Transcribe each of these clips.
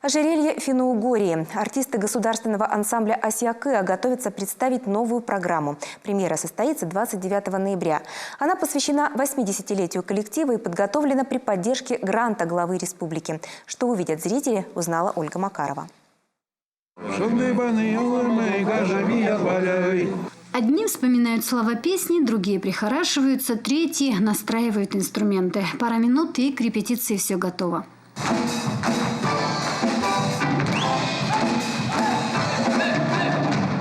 Ожерелье Финно-Угории. Артисты государственного ансамбля «Асиакыа» готовятся представить новую программу. Премьера состоится 29 ноября. Она посвящена 80-летию коллектива и подготовлена при поддержке гранта главы республики. Что увидят зрители, узнала Ольга Макарова. Одни вспоминают слова песни, другие прихорашиваются, третьи настраивают инструменты. Пара минут и к репетиции все готово.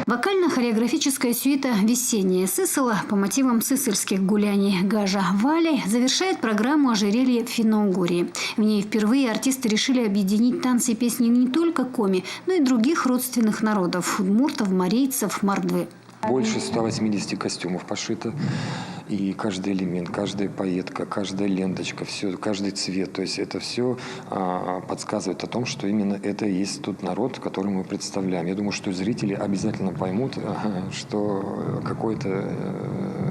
Вокально-хореографическая сюита «Весенняя сысола» по мотивам сысольских гуляний Гажа Вали завершает программу «Ожерелье Финно-Угории». В ней впервые артисты решили объединить танцы и песни не только коми, но и других родственных народов – удмуртов, марийцев, мордвы. Больше 180 костюмов пошито. И каждый элемент, каждая пайетка, каждая ленточка, все, каждый цвет. То есть это все подсказывает о том, что именно это и есть тот народ, который мы представляем. Я думаю, что зрители обязательно поймут, что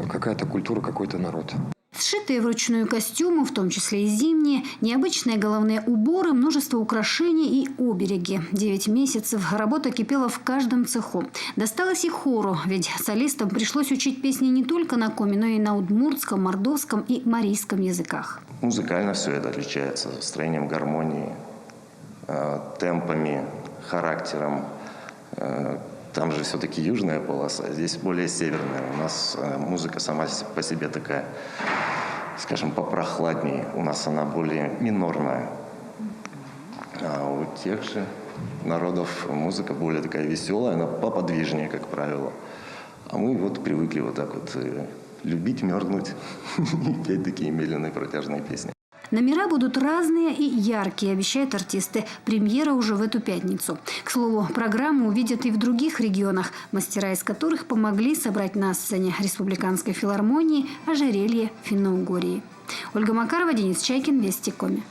какая-то культура, какой-то народ. Сшитые вручную костюмы, в том числе и зимние, необычные головные уборы, множество украшений и обереги. 9 месяцев работа кипела в каждом цеху. Досталось и хору, ведь солистам пришлось учить песни не только на коми, но и на удмуртском, мордовском и марийском языках. Музыкально все это отличается строением гармонии, темпами, характером. Там же все-таки южная полоса, здесь более северная. У нас музыка сама по себе такая, скажем, попрохладнее. У нас она более минорная. А у тех же народов музыка более такая веселая, она поподвижнее, как правило. А мы вот привыкли вот так вот любить, мерзнуть и петь такие медленные протяжные песни. Номера будут разные и яркие, обещают артисты. Премьера уже в эту пятницу. К слову, программу увидят и в других регионах, мастера из которых помогли собрать на сцене Республиканской филармонии ожерелье Финно-Угории. Ольга Макарова, Денис Чайкин, Вести Коми.